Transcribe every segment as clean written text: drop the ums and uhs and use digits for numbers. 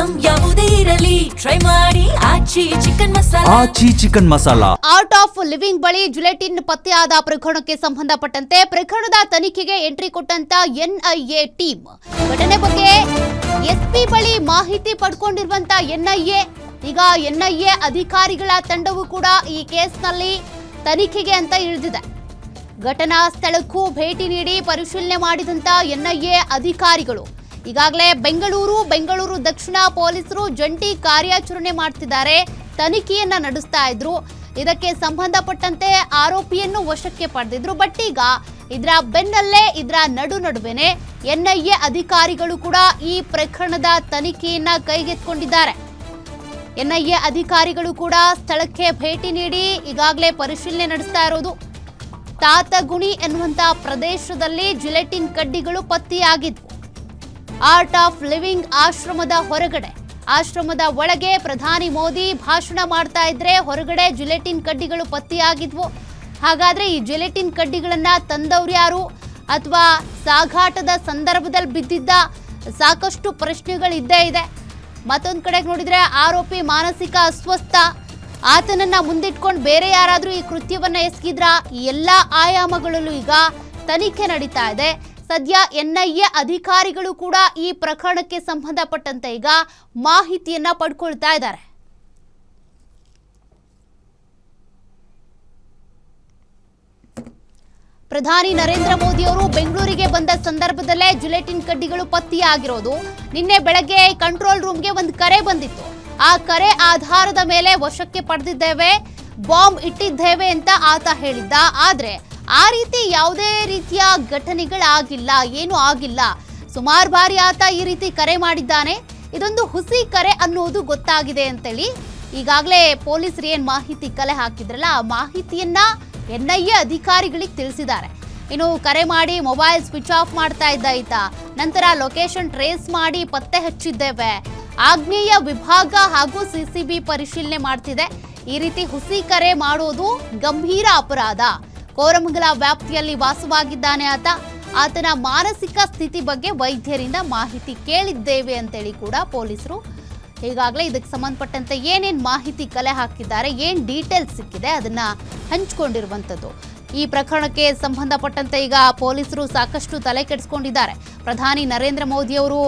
Item ಯಾವುದೇ ಇರಲಿ try ಮಾಡಿ Aachi chicken masala. Art of Living ಬಳಿ ಜಿಲೆಟಿನ್ ಪತ್ತೆಯಾದ ಪ್ರಕರಣಕ್ಕೆ ಸಂಬಂಧಪಟ್ಟಂತೆ ಪ್ರಕರಣದ ತನಿಖೆಗೆ ಎಂಟ್ರಿ ಕೊಟ್ಟಂತ ಎನ್ಐಎ ಟೀಮ್ ಘಟನೆ ಬಗ್ಗೆ ಎಸ್ಪಿ ಬಳಿ ಮಾಹಿತಿ ಪಡ್ಕೊಂಡಿರುವಂತ ಎನ್ಐಎ ಈಗ ಎನ್ಐಎ ಅಧಿಕಾರಿಗಳ ತಂಡವು ಕೂಡ ಈ ಕೇಸ್ನಲ್ಲಿ ತನಿಖೆಗೆ ಅಂತ ಇಳಿದಿದೆ. ಘಟನಾ ಸ್ಥಳಕ್ಕೂ ಭೇಟಿ ನೀಡಿ ಪರಿಶೀಲನೆ ಮಾಡಿದಂತ ಎನ್ಐಎ ಅಧಿಕಾರಿಗಳು ಈಗಾಗಲೇ ಬೆಂಗಳೂರು ದಕ್ಷಿಣ ಪೊಲೀಸರು ಜಂಟಿ ಕಾರ್ಯಾಚರಣೆ ಮಾಡ್ತಿದ್ದಾರೆ, ತನಿಖೆಯನ್ನ ನಡೆಸ್ತಾ ಇದ್ರು. ಇದಕ್ಕೆ ಸಂಬಂಧಪಟ್ಟಂತೆ ಆರೋಪಿಯನ್ನು ವಶಕ್ಕೆ ಪಡೆದಿದ್ರು. ಬಟ್ ಈಗ ಇದರ ಬೆನ್ನಲ್ಲೇ ಇದರ ನಡುವೆನೆ ಎನ್ಐಎ ಅಧಿಕಾರಿಗಳು ಕೂಡ ಈ ಪ್ರಕರಣದ ತನಿಖೆಯನ್ನ ಕೈಗೆತ್ತಿಕೊಂಡಿದ್ದಾರೆ. ಎನ್ಐಎ ಅಧಿಕಾರಿಗಳು ಕೂಡ ಸ್ಥಳಕ್ಕೆ ಭೇಟಿ ನೀಡಿ ಈಗಾಗಲೇ ಪರಿಶೀಲನೆ ನಡೆಸ್ತಾ ಇರೋದು. ತಾತಗುಣಿ ಎನ್ನುವಂತ ಪ್ರದೇಶದಲ್ಲಿ ಜಿಲೆಟಿನ್ ಕಡ್ಡಿಗಳು ಪತ್ತೆಯಾಗಿದ್ವು. ಆರ್ಟ್ ಆಫ್ ಲಿವಿಂಗ್ ಆಶ್ರಮದ ಒಳಗೆ ಪ್ರಧಾನಿ ಮೋದಿ ಭಾಷಣ ಮಾಡ್ತಾ ಇದ್ರೆ ಹೊರಗಡೆ ಜಿಲೆಟಿನ್ ಕಡ್ಡಿಗಳು ಪತ್ತೆಯಾಗಿದ್ವು. ಹಾಗಾದ್ರೆ ಈ ಜಿಲೆಟಿನ್ ಕಡ್ಡಿಗಳನ್ನ ತಂದವ್ರು ಯಾರು ಅಥವಾ ಸಾಗಾಟದ ಸಂದರ್ಭದಲ್ಲಿ ಬಿದ್ದಿದ್ದ ಸಾಕಷ್ಟು ಪ್ರಶ್ನೆಗಳು ಇದ್ದೇ ಇದೆ. ಮತ್ತೊಂದು ಕಡೆಗೆ ನೋಡಿದ್ರೆ ಆರೋಪಿ ಮಾನಸಿಕ ಅಸ್ವಸ್ಥ, ಆತನನ್ನ ಮುಂದಿಟ್ಕೊಂಡು ಬೇರೆ ಯಾರಾದ್ರೂ ಈ ಕೃತ್ಯವನ್ನ ಎಸಗಿದ್ರ? ಈ ಎಲ್ಲಾ ಆಯಾಮಗಳಲ್ಲೂ ಈಗ ತನಿಖೆ ನಡೀತಾ ಇದೆ. ಸದ್ಯ ಎನ್ಐಎ ಅಧಿಕಾರಿಗಳು ಕೂಡ ಈ ಪ್ರಕರಣಕ್ಕೆ ಸಂಬಂಧಪಟ್ಟಂತೆ ಈಗ ಮಾಹಿತಿಯನ್ನ ಪಡ್ಕೊಳ್ತಾ ಇದ್ದಾರೆ. ಪ್ರಧಾನಿ ನರೇಂದ್ರ ಮೋದಿ ಅವರು ಬೆಂಗಳೂರಿಗೆ ಬಂದ ಸಂದರ್ಭದಲ್ಲೇ ಜಿಲೆಟಿನ್ ಕಡ್ಡಿಗಳು ಪತ್ತೆಯಾಗಿರೋದು. ನಿನ್ನೆ ಬೆಳಗ್ಗೆ ಕಂಟ್ರೋಲ್ ರೂಮ್ಗೆ ಒಂದು ಕರೆ ಬಂದಿತ್ತು. ಆ ಕರೆ ಆಧಾರದ ಮೇಲೆ ವಶಕ್ಕೆ ಪಡೆದಿದ್ದೇವೆ, ಬಾಂಬ್ ಇಟ್ಟಿದ್ದೇವೆ ಅಂತ ಆತ ಹೇಳಿದ್ದ. ಆದ್ರೆ ಆ ರೀತಿ ಯಾವುದೇ ರೀತಿಯ ಘಟನೆಗಳಾಗಿಲ್ಲ, ಏನೂ ಆಗಿಲ್ಲ. ಸುಮಾರು ಬಾರಿ ಆತ ಈ ರೀತಿ ಕರೆ ಮಾಡಿದ್ದಾನೆ. ಇದೊಂದು ಹುಸಿ ಕರೆ ಅನ್ನೋದು ಗೊತ್ತಾಗಿದೆ ಅಂತೇಳಿ ಈಗಾಗಲೇ ಪೊಲೀಸರು ಏನ್ ಮಾಹಿತಿ ಕಲೆ ಹಾಕಿದ್ರಲ್ಲ, ಆ ಮಾಹಿತಿಯನ್ನ ಎನ್ಐಎ ಅಧಿಕಾರಿಗಳಿಗೆ ತಿಳಿಸಿದ್ದಾರೆ. ಇನ್ನು ಕರೆ ಮಾಡಿ ಮೊಬೈಲ್ ಸ್ವಿಚ್ ಆಫ್ ಮಾಡ್ತಾ ಇದ್ದ ಈತ. ನಂತರ ಲೊಕೇಶನ್ ಟ್ರೇಸ್ ಮಾಡಿ ಪತ್ತೆ ಹಚ್ಚಿದ್ದೇವೆ. ಆಗ್ನೇಯ ವಿಭಾಗ ಹಾಗೂ ಸಿಸಿಬಿ ಪರಿಶೀಲನೆ ಮಾಡ್ತಿದೆ. ಈ ರೀತಿ ಹುಸಿ ಕರೆ ಮಾಡೋದು ಗಂಭೀರ ಅಪರಾಧ. ಕೋರಮಂಗಲ ವ್ಯಾಪ್ತಿಯಲ್ಲಿ ವಾಸವಾಗಿದ್ದಾನೆ ಆತ. ಆತನ ಮಾನಸಿಕ ಸ್ಥಿತಿ ಬಗ್ಗೆ ವೈದ್ಯರಿಂದ ಮಾಹಿತಿ ಕೇಳಿದ್ದೇವೆ ಅಂತೇಳಿ ಕೂಡ ಪೊಲೀಸರು ಈಗಾಗಲೇ ಇದಕ್ಕೆ ಸಂಬಂಧಪಟ್ಟಂತೆ ಏನೇನು ಮಾಹಿತಿ ಕಲೆ ಹಾಕಿದ್ದಾರೆ, ಏನು ಡೀಟೇಲ್ಸ್ ಸಿಕ್ಕಿದೆ ಅದನ್ನ ಹಂಚಿಕೊಂಡಿರುವಂಥದ್ದು. ಈ ಪ್ರಕರಣಕ್ಕೆ ಸಂಬಂಧಪಟ್ಟಂತೆ ಈಗ ಪೊಲೀಸರು ಸಾಕಷ್ಟು ತಲೆ ಕೆಡಿಸ್ಕೊಂಡಿದ್ದಾರೆ. ಪ್ರಧಾನಿ ನರೇಂದ್ರ ಮೋದಿ ಅವರು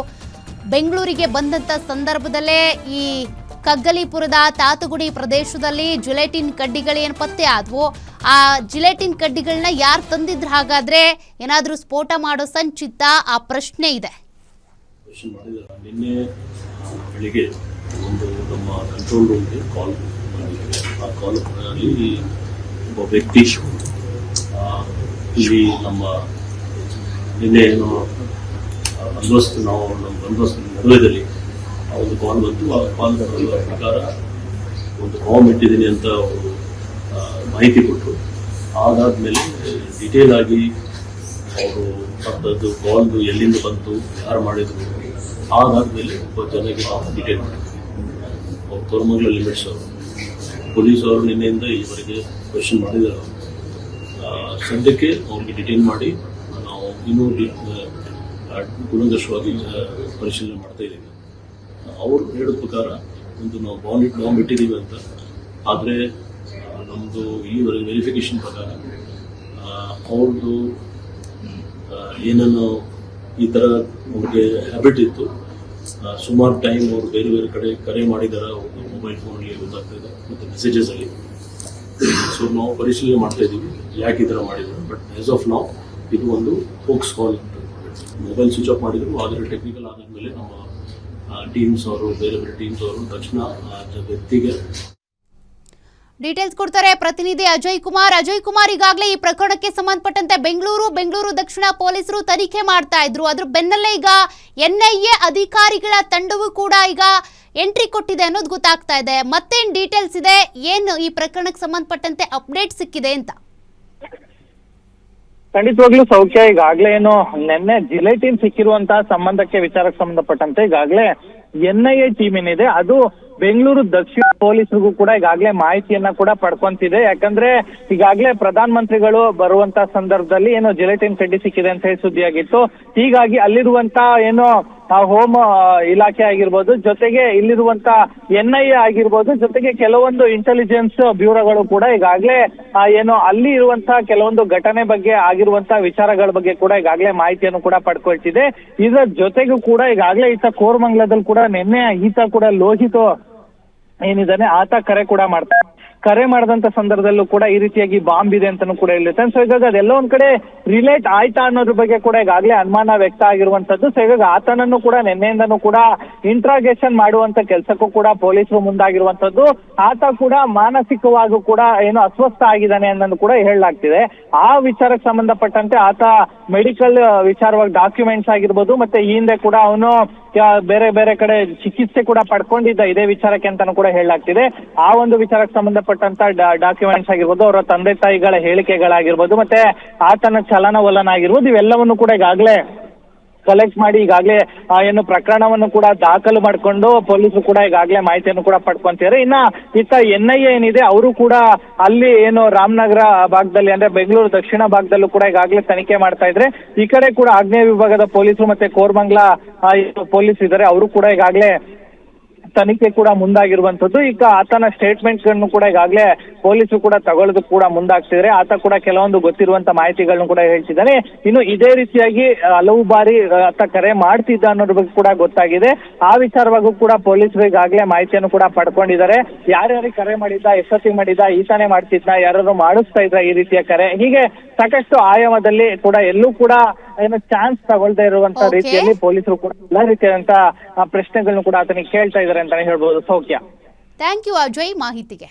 ಬೆಂಗಳೂರಿಗೆ ಬಂದಂಥ ಸಂದರ್ಭದಲ್ಲೇ ಈ ಕಗ್ಗಲೀಪುರದ ತಾತಗುಡಿ ಪ್ರದೇಶದಲ್ಲಿ ಜಿಲೆಟಿನ್ ಕಡ್ಡಿಗಳೇನು ಪತ್ತೆ ಆದವು, ಆ ಜಿಲೆಟಿನ್ ಕಡ್ಡಿಗಳನ್ನ ಯಾರು ತಂದಿದ್ರು? ಹಾಗಾದ್ರೆ ಏನಾದರೂ ಸ್ಫೋಟ ಮಾಡೋ ಸಂಚಿತ್ತ? ಆ ಪ್ರಶ್ನೆ ಇದೆ. ನಿನ್ನೆ ಬೆಳಿಗ್ಗೆ ಒಂದು ನಮ್ಮ ಕಂಟ್ರೋಲ್ ರೂಮ್ಗೆ ಕಾಲ್ ಮಾಡಿದ್ದಾರೆ. ಆ ಕಾಲ್ ಅಲ್ಲಿ ಒಬ್ಬ ವ್ಯಕ್ತಿ ಇಲ್ಲಿ ನಮ್ಮ ನಿನ್ನೆ ಏನು ಬಂದೋಬಸ್ತ್ ನಮ್ಮ ಬಂದೋಬಸ್ತ್ ನಡುವೆದಲ್ಲಿ ಒಂದು ಕಾಲ್ ಬಂತು. ಆ ಕಾಲ್ ಪ್ರಕಾರ ಒಂದು ಬಾಂಬ್ ಇಟ್ಟಿದ್ದೀನಿ ಅಂತ ಅವರು ಮಾಹಿತಿ ಕೊಟ್ಟರು. ಅದಾದ್ಮೇಲೆ ಡಿಟೇಲ್ ಆಗಿ ಅವರು ಅದು ಕಾಲ್ದು ಎಲ್ಲಿಂದ ಬಂತು, ಯಾರು ಮಾಡಿದ್ರು, ಅದಾದ್ಮೇಲೆ ಒಬ್ಬ ಜನಕ್ಕೆ ನಾವು ಡಿಟೇಲ್ ಮಾಡಿದ್ವಿ. ಅವ್ರು ಕೋರಮಂಗಲ ಲಿಮಿಟ್ಸ್ ಅವರು ಪೊಲೀಸ್ ಅವರು ನಿನ್ನೆಯಿಂದ ಈವರೆಗೆ ಕ್ವೆಶನ್ ಮಾಡಿದ್ದಾರೆ. ಸದ್ಯಕ್ಕೆ ಅವ್ರಿಗೆ ಡಿಟೇಲ್ ಮಾಡಿ ನಾವು ಇನ್ನೂ ಕೂಲಂಕಷವಾಗಿ ಪರಿಶೀಲನೆ ಮಾಡ್ತಾ ಇದ್ದೀವಿ. ಅವರು ಹೇಳಿದ ಪ್ರಕಾರ ಒಂದು ನಾವು ಬಾಂಬ್ ಇಟ್ಟಿದ್ದೀವಿ ಅಂತ. ಆದರೆ ನಮ್ಮದು ಇಲ್ಲಿವರೆಗೆ ವೆರಿಫಿಕೇಶನ್ ಪ್ರಕಾರ ಅವ್ರದ್ದು ಏನನ್ನು ಈ ಥರ ಅವ್ರಿಗೆ ಹ್ಯಾಬಿಟ್ ಇತ್ತು. ಸುಮಾರು ಟೈಮ್ ಅವರು ಬೇರೆ ಬೇರೆ ಕಡೆ ಕರೆ ಮಾಡಿದ್ದಾರೆ, ಅವ್ರದ್ದು ಮೊಬೈಲ್ ಫೋನಲ್ಲಿ ಗೊತ್ತಾಗ್ತಾಯಿದೆ ಮತ್ತು ಮೆಸೇಜಸಲ್ಲಿ. ಸೊ ನಾವು ಪರಿಶೀಲನೆ ಮಾಡ್ತಾ ಇದ್ದೀವಿ ಯಾಕೆ ಈ ಥರ ಮಾಡಿದ್ರು. ಬಟ್ ಆಸ್ ಆಫ್ ನಾವು ಇದು ಒಂದು ಹೋಕ್ಸ್ ಕಾಲ್ ಇತ್ತು. ಮೊಬೈಲ್ ಸ್ವಿಚ್ ಆಫ್ ಮಾಡಿದ್ರು. ಆದರೆ ಟೆಕ್ನಿಕಲ್ ಆದಮೇಲೆ ನಮ್ಮ ಟೀಮ್ಸ್ ಅವರು ಬೇರೆ ಬೇರೆ ಟೀಮ್ಸ್ ಅವರು ತಕ್ಷಣ ವ್ಯಕ್ತಿಗೆ ಡೀಟೇಲ್ಸ್ ಕೊಡ್ತಾರೆ ಪ್ರತಿನಿಧಿ ಅಜಯ್ ಕುಮಾರ್. ಈಗಾಗಲೇ ಈ ಪ್ರಕರಣಕ್ಕೆ ಸಂಬಂಧಪಟ್ಟಂತೆ ಬೆಂಗಳೂರು ದಕ್ಷಿಣ ಪೊಲೀಸರು ತನಿಖೆ ಮಾಡ್ತಾ ಇದ್ರು. ಅದ್ರ ಬೆನ್ನಲ್ಲೇ ಈಗ ಎನ್ಐಎ ಅಧಿಕಾರಿಗಳ ತಂಡವು ಕೂಡ ಈಗ ಎಂಟ್ರಿ ಕೊಟ್ಟಿದೆ ಅನ್ನೋದು ಗೊತ್ತಾಗ್ತಾ ಇದೆ. ಮತ್ತೇನ್ ಡೀಟೇಲ್ಸ್ ಇದೆ, ಏನು ಈ ಪ್ರಕರಣಕ್ಕೆ ಸಂಬಂಧಪಟ್ಟಂತೆ ಅಪ್ಡೇಟ್ ಸಿಕ್ಕಿದೆ ಅಂತ? ಖಂಡಿತವಾಗ್ಲೂ ಸೌಖ್ಯ. ಈಗಾಗಲೇ ಏನು ನಿನ್ನೆ ಜಿಲೆಟಿನ್ ಸಿಕ್ಕಿರುವಂತಹ ವಿಚಾರಕ್ಕೆ ಸಂಬಂಧಪಟ್ಟಂತೆ ಈಗಾಗಲೇ ಎನ್ಐಎ ಟೀಮ್ ಏನಿದೆ ಅದು ಬೆಂಗಳೂರು ದಕ್ಷಿಣ ಪೊಲೀಸರಿಗೂ ಕೂಡ ಈಗಾಗಲೇ ಮಾಹಿತಿಯನ್ನ ಕೂಡ ಪಡ್ಕೊಂತಿದೆ. ಯಾಕಂದ್ರೆ ಈಗಾಗಲೇ ಪ್ರಧಾನ ಮಂತ್ರಿಗಳು ಬರುವಂತ ಸಂದರ್ಭದಲ್ಲಿ ಏನೋ ಜಿಲೆಟಿನ್ ಕಡ್ಡಿ ಸಿಕ್ಕಿದೆ ಅಂತ ಹೇಳಿ ಸುದ್ದಿಯಾಗಿತ್ತು. ಹೀಗಾಗಿ ಅಲ್ಲಿರುವಂತ ಏನೋ ಹೋಮ್ ಇಲಾಖೆ ಆಗಿರ್ಬೋದು, ಜೊತೆಗೆ ಇಲ್ಲಿರುವಂತ NIA ಆಗಿರ್ಬೋದು, ಜೊತೆಗೆ ಕೆಲವೊಂದು ಇಂಟೆಲಿಜೆನ್ಸ್ ಬ್ಯೂರೋಗಳು ಕೂಡ ಈಗಾಗಲೇ ಏನೋ ಅಲ್ಲಿ ಇರುವಂತಹ ಕೆಲವೊಂದು ಘಟನೆ ಬಗ್ಗೆ ಆಗಿರುವಂತ ವಿಚಾರಗಳ ಬಗ್ಗೆ ಕೂಡ ಈಗಾಗಲೇ ಮಾಹಿತಿಯನ್ನು ಕೂಡ ಪಡ್ಕೊಳ್ತಿದೆ. ಇದರ ಜೊತೆಗೂ ಕೂಡ ಈಗಾಗಲೇ ಈತ ಕೋರಮಂಗಲದಲ್ಲಿ ಕೂಡ ನಿನ್ನೆ ಈತ ಕೂಡ ಲೋಹಿತ್ ಏನಿದ್ದಾನೆ ಆತ ಕರೆ ಮಾಡಿದಂತ ಸಂದರ್ಭದಲ್ಲೂ ಕೂಡ ಈ ರೀತಿಯಾಗಿ ಬಾಂಬ್ ಇದೆ ಅಂತಾನು ಕೂಡ ಹೇಳಿರುತ್ತೆ. ಸೊ ಇವಾಗ ಅದೆಲ್ಲ ಒಂದ್ ಕಡೆ ರಿಲೇಟ್ ಆಯ್ತಾ ಅನ್ನೋದ್ರ ಬಗ್ಗೆ ಕೂಡ ಈಗಾಗಲೇ ಅನುಮಾನ ವ್ಯಕ್ತ ಆಗಿರುವಂತದ್ದು. ಸೊ ಇವಾಗ ಆತನನ್ನು ಕೂಡ ನಿನ್ನೆಯಿಂದನೂ ಕೂಡ ಇಂಟ್ರಾಗೇಷನ್ ಮಾಡುವಂತ ಕೆಲಸಕ್ಕೂ ಕೂಡ ಪೊಲೀಸರು ಮುಂದಾಗಿರುವಂತದ್ದು. ಆತ ಕೂಡ ಮಾನಸಿಕವಾಗೂ ಕೂಡ ಏನೋ ಅಸ್ವಸ್ಥ ಆಗಿದ್ದಾನೆ ಅನ್ನೋದು ಕೂಡ ಹೇಳಲಾಗ್ತಿದೆ. ಆ ವಿಚಾರಕ್ಕೆ ಸಂಬಂಧಪಟ್ಟಂತೆ ಆತ ಮೆಡಿಕಲ್ ವಿಚಾರವಾಗಿ ಡಾಕ್ಯುಮೆಂಟ್ಸ್ ಆಗಿರ್ಬೋದು, ಮತ್ತೆ ಈ ಹಿಂದೆ ಕೂಡ ಅವನು ಬೇರೆ ಬೇರೆ ಕಡೆ ಚಿಕಿತ್ಸೆ ಕೂಡ ಪಡ್ಕೊಂಡಿದ್ದ ಇದೇ ವಿಚಾರಕ್ಕೆ ಅಂತಾನು ಕೂಡ ಹೇಳಲಾಗ್ತಿದೆ. ಆ ಒಂದು ವಿಚಾರಕ್ಕೆ ಸಂಬಂಧಪಟ್ಟಂತ ಡಾಕ್ಯುಮೆಂಟ್ಸ್ ಆಗಿರ್ಬೋದು, ಅವರ ತಂದೆ ತಾಯಿಗಳ ಹೇಳಿಕೆಗಳಾಗಿರ್ಬೋದು, ಮತ್ತೆ ಆತನ ಚಲನವಲನ ಆಗಿರ್ಬೋದು, ಇವೆಲ್ಲವನ್ನು ಕೂಡ ಈಗಾಗಲೇ ಕಲೆಕ್ಟ್ ಮಾಡಿ ಈಗಾಗಲೇ ಏನು ಪ್ರಕರಣವನ್ನು ಕೂಡ ದಾಖಲು ಮಾಡಿಕೊಂಡು ಪೊಲೀಸರು ಕೂಡ ಈಗಾಗಲೇ ಮಾಹಿತಿಯನ್ನು ಕೂಡ ಪಡ್ಕೊಂತಿದ್ದಾರೆ. ಇನ್ನ ಇತ್ತ NIA ಏನಿದೆ ಅವರು ಕೂಡ ಅಲ್ಲಿ ಏನು ರಾಮನಗರ ಭಾಗದಲ್ಲಿ ಅಂದ್ರೆ ಬೆಂಗಳೂರು ದಕ್ಷಿಣ ಭಾಗದಲ್ಲೂ ಕೂಡ ಈಗಾಗಲೇ ತನಿಖೆ ಮಾಡ್ತಾ ಇದ್ರೆ, ಈ ಕಡೆ ಕೂಡ ಆಗ್ನೇಯ ವಿಭಾಗದ ಪೊಲೀಸರು ಮತ್ತೆ ಕೋರಮಂಗಲ ಪೊಲೀಸ್ ಇದ್ದಾರೆ, ಅವರು ಕೂಡ ಈಗಾಗಲೇ ತನಿಖೆ ಕೂಡ ಮುಂದಾಗಿರುವಂತದ್ದು. ಈಗ ಆತನ ಸ್ಟೇಟ್ಮೆಂಟ್ ಗಳನ್ನು ಕೂಡ ಈಗಾಗಲೇ ಪೊಲೀಸರು ಕೂಡ ತಗೊಳ್ಳೋದಕ್ಕೆ ಕೂಡ ಮುಂದಾಗ್ತಿದ್ದಾರೆ. ಆತ ಕೂಡ ಕೆಲವೊಂದು ಗೊತ್ತಿರುವಂತ ಮಾಹಿತಿಗಳನ್ನು ಕೂಡ ಹೇಳ್ತಿದ್ದಾನೆ. ಇನ್ನು ಇದೇ ರೀತಿಯಾಗಿ ಹಲವು ಬಾರಿ ಆತ ಕರೆ ಮಾಡ್ತಿದ್ದ ಅನ್ನೋದ್ರ ಬಗ್ಗೆ ಕೂಡ ಗೊತ್ತಾಗಿದೆ. ಆ ವಿಚಾರವಾಗೂ ಕೂಡ ಪೊಲೀಸರು ಈಗಾಗಲೇ ಮಾಹಿತಿಯನ್ನು ಕೂಡ ಪಡ್ಕೊಂಡಿದ್ದಾರೆ. ಯಾರ್ಯಾರಿಗೆ ಕರೆ ಮಾಡಿದ್ದ, ಎಷ್ಟೊತ್ತಿಗೆ ಮಾಡಿದ್ದ, ಈತಾನೆ ಮಾಡ್ತಿದ್ದ, ಯಾರು ಮಾಡಿಸ್ತಾ ಇದ್ರ ಈ ರೀತಿಯ ಕರೆ, ಹೀಗೆ ಸಾಕಷ್ಟು ಆಯಾಮದಲ್ಲಿ ಕೂಡ ಎಲ್ಲೂ ಕೂಡ ಏನೋ ಚಾನ್ಸ್ ತಗೊಳ್ತಾ ಇರುವಂತ ರೀತಿಯಲ್ಲಿ ಪೊಲೀಸರು ಕೂಡ ಎಲ್ಲಾ ರೀತಿಯಾದಂತ ಪ್ರಶ್ನೆಗಳನ್ನು ಕೂಡ ಆತನಿಗೆ ಕೇಳ್ತಾ ಇದ್ದಾರೆ ಅಂತಾನೆ ಹೇಳ್ಬೋದು. ಸೌಖ್ಯ, ಥ್ಯಾಂಕ್ ಯು ಅಜಯ್ ಮಾಹಿತಿಗೆ.